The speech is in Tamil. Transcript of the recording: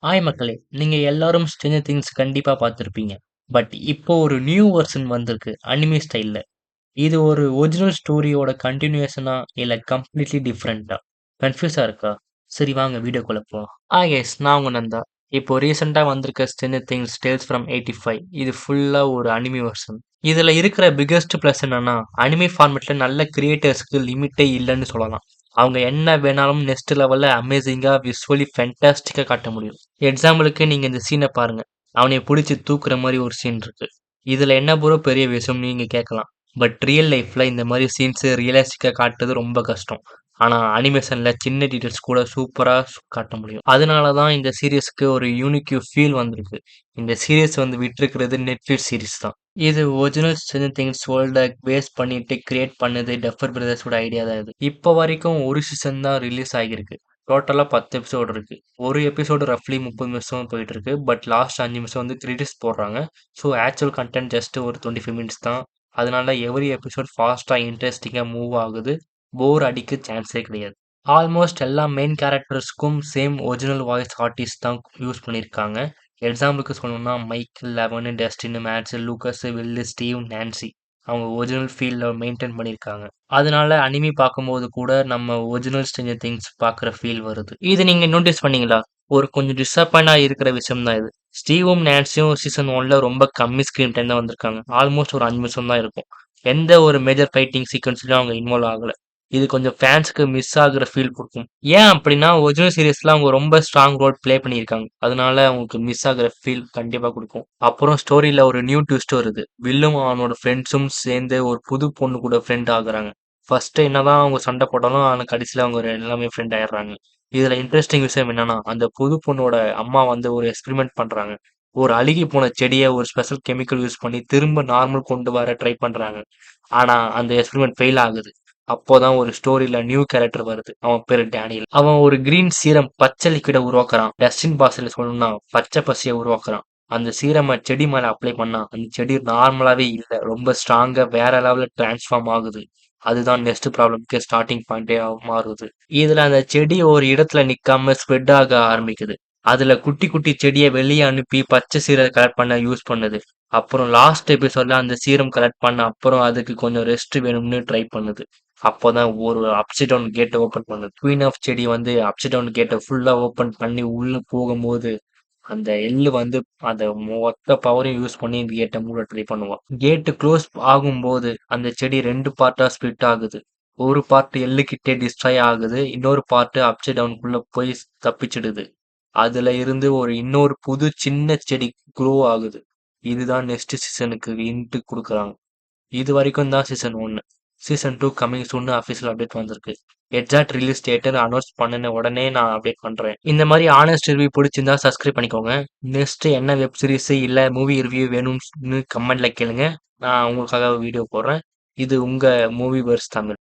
ஹாய் மக்களே! நீங்க எல்லாரும் Stranger Things கண்டிப்பா பார்த்திருப்பீங்க. பட் இப்போ ஒரு நியூ வெர்ஷன் வந்திருக்கு அனிமே ஸ்டைல்ல. இது ஒரு ஒரிஜினல் ஸ்டோரியோட கன்டினியூஷனா இல்ல கம்ப்ளீட்லி டிஃபரெண்ட்டா? கன்ஃப்யூஸா இருக்கா? சரி வாங்க வீடியோக்குள்ள போலாம். எஸ் நான் உங்க நந்தா. இப்போ ரீசென்ட்டா வந்திருக்க Stranger Things Tales from 85 இது ஃபுல்லா ஒரு அனிமே வெர்ஷன். இதுல இருக்கிற பிக்கஸ்ட் பிளஸ் என்னன்னா, அனிமே ஃபார்மேட்ல நல்ல கிரியேட்டர்ஸ்க்கு லிமிட்டே இல்லன்னு சொல்லலாம். அவங்க என்ன வேணாலும் நெக்ஸ்ட் லெவல்ல அமேசிங்கா, விசுவலி ஃபேன்டாஸ்டிக்கா காட்ட முடியும். எக்ஸாம்பிளுக்கு நீங்க இந்த சீன பாருங்க. அவனைய புடிச்சு தூக்குற மாரி ஒரு சீன் இருக்கு. இதுல என்ன ப்ரோ பெரிய விஷயம் நீங்க கேட்கலாம். பட் ரியல் லைஃப்ல இந்த மாரி சீன்ஸ் ரியலிஸ்டிக்கா காட்டுறது ரொம்ப கஷ்டம். ஆனா அனிமேஷன்ல சின்ன டீடைல்ஸ் கூட சூப்பரா காட்ட முடியும். அதனால தான் இந்த சீரிஸ்க்கு ஒரு யூனிக் ஃபீல் வந்திருக்கு. இந்த சீரிஸ் வந்து விட்டிருக்கிறது Netflix சீரிஸ் தான். இது ஒரிஜினல் Stranger Things வேர்ல்ட பேஸ் பண்ணிட்டு கிரியேட் பண்ணது டஃபர் பிரதர்ஸோட ஐடியா தான் இது. இப்போ வரைக்கும் ஒரு சீசன் தான் ரிலீஸ் ஆகியிருக்கு. டோட்டலா 10 எபிசோடு இருக்கு. ஒரு எபிசோடு ரஃப்லி 30 நிமிஷம் போயிட்டு இருக்கு. பட் லாஸ்ட் 5 நிமிஷம் வந்து கிரெடிட்ஸ் போடுறாங்க. ஸோ ஆக்சுவல் கன்டென்ட் ஜஸ்ட் ஒரு 25 மினிட்ஸ் தான். அதனால எவ்ரி எபிசோட் ஃபாஸ்ட்டா இன்ட்ரெஸ்டிங்கா மூவ் ஆகுது. போர் அடிக்க சான்ஸே கிடையாது. ஆல்மோஸ்ட் எல்லா மெயின் கேரக்டர்ஸ்க்கும் சேம் ஒரிஜினல் வாய்ஸ் ஆர்டிஸ்ட் தான் யூஸ் பண்ணியிருக்காங்க. எக்ஸாம்பிளுக்கு சொல்லணும்னா Michael, Eleven, Dustin, Max, Lucas, Will, Steve, Nancy அவங்க ஒரிஜினல் ஃபீல்ட மெயின்டைன் பண்ணியிருக்காங்க. அதனால அனிமி பார்க்கும்போது கூட நம்ம ஒரிஜினல் ஸ்ட்ரேஞ்சர் திங்ஸ் பார்க்குற ஃபீல் வருது. இது நீங்க நோட்டீஸ் பண்ணீங்களா? ஒரு கொஞ்சம் டிசப்பாயிண்டா இருக்கிற விஷயம் தான் இது. ஸ்டீவும் நான்சியும் சீசன் 1ல ரொம்ப கம்மி ஸ்க்ரீன் டைம் தான் வந்திருக்காங்க. ஆல்மோஸ்ட் ஒரு 5 நிமிஷம் தான் இருக்கும். எந்த ஒரு மேஜர் ஃபைட்டிங் சீக்வன்ஸ்லயும் அவங்க இன்வால்வ் ஆகல. இது கொஞ்சம் ஃபேன்ஸ்க்கு மிஸ் ஆகுற ஃபீல் குடுக்கும். ஏன் அப்டின்னா, ஒரிஜினல் சீரிஸ்ல அவங்க ரொம்ப ஸ்ட்ராங் ரோல் ப்ளே பண்ணியிருக்காங்க. அதனால அவங்களுக்கு மிஸ் ஆகுற ஃபீல் கண்டிப்பா குடுக்கும். அப்புறம் ஸ்டோரில ஒரு நியூ ட்விஸ்ட் வருது. வில்லும் அவனோட ஃப்ரெண்ட்ஸும் சேர்ந்து ஒரு புது பொண்ணு கூட ஃப்ரெண்ட் ஆகுறாங்க. ஃபர்ஸ்ட் என்னதான் அவங்க சண்டை போட்டாலும், ஆனா கடைசில அவங்க எல்லாமே ஃப்ரெண்ட் ஆயிடுறாங்க. இதுல இன்ட்ரஸ்டிங் விஷயம் என்னன்னா, அந்த புது பொண்ணோட அம்மா வந்து ஒரு எக்ஸ்பெரிமெண்ட் பண்றாங்க. ஒரு அழுகி போன செடிய ஒரு ஸ்பெஷல் கெமிக்கல் யூஸ் பண்ணி திரும்ப நார்மல் கொண்டு வர ட்ரை பண்றாங்க. ஆனா அந்த எக்ஸ்பெரிமெண்ட் ஃபெயில் ஆகுது. அப்போதான் ஒரு ஸ்டோரியில நியூ கேரக்டர் வருது. அவன் பேரு டேனியல். அவன் ஒரு கிரீன் சீரம் பச்சை லிக்விட உருவாக்குறான். டஸ்டின் பாஸ்ல சொல்லணும்னா பச்சை பசிய உருவாக்குறான். அந்த சீரம செடி மேல அப்ளை பண்ணா அந்த செடி நார்மலாவே இல்ல. ரொம்ப ஸ்ட்ராங்கா வேற லெவல்ல டிரான்ஸ்ஃபார்ம் ஆகுது. அதுதான் நெக்ஸ்ட் ப்ராப்ளம்க்கு ஸ்டார்ட்டிங் பாயிண்டே மாறுது. இதுல அந்த செடி ஒரு இடத்துல நிக்காம ஸ்ப்ரெட் ஆக ஆரம்பிக்குது. அதுல குட்டி குட்டி செடிய வெளிய அனுப்பி பச்சை சீர கலெக்ட் பண்ண யூஸ் பண்ணுது. அப்புறம் லாஸ்ட் எபிசோட்ல அந்த சீரம் கலெக்ட் பண்ண அப்புறம் அதுக்கு கொஞ்சம் ரெஸ்ட் வேணும்னு ட்ரை பண்ணுது. அப்போதான் ஒரு அப்சைட் டவுன் கேட்ட ஓப்பன் பண்ணுது. குயின் ஆஃப் செடி வந்து அப்சைட் டவுன் கேட்ட ஃபுல்லா ஓப்பன் பண்ணி உள்ள போகும்போது அந்த எள்ளு வந்து அந்த மொத்த பவரையும் யூஸ் பண்ணி இந்த கேட்ட மூட ட்ரை பண்ணுவா. கேட் க்ளோஸ் ஆகும்போது அந்த செடி 2 பார்ட்டா ஸ்ப்ளிட் ஆகுது. ஒரு பார்ட் எள்ளு கிட்டே டிஸ்ட்ராய் ஆகுது. இன்னொரு பார்ட் அப்சைட் டவுனுக்குள்ள போய் தப்பிச்சிடுது. அதுல இருந்து ஒரு இன்னொரு புது சின்ன செடி க்ரோ ஆகுது. இதுதான் நெக்ஸ்ட் சீசனுக்கு ஹிண்ட் குடுக்குறாங்க. இது வரைக்கும் தான் சீசன் 1. சீசன் 2 கமிங் சூன்னு அஃபிஷியல் அப்டேட் வந்திருக்கு. எக்ஸாக்ட் ரிலீஸ் டேட் அனௌன்ஸ் பண்ணுன உடனே நான் அப்டேட் பண்றேன். இந்த மாரி ஹானஸ்ட் ரிவ்யூ பிடிச்சிருந்தா சப்ஸ்கிரைப் பண்ணிக்கோங்க. நெக்ஸ்ட் என்ன வெப் சீரிஸ் இல்ல மூவி ரிவ்யூ வேணும்னு கமெண்ட்ல கேளுங்க. நான் உங்களுக்காக வீடியோ போடுறேன். இது உங்க மூவி வெர்ஸ் தமிழ்.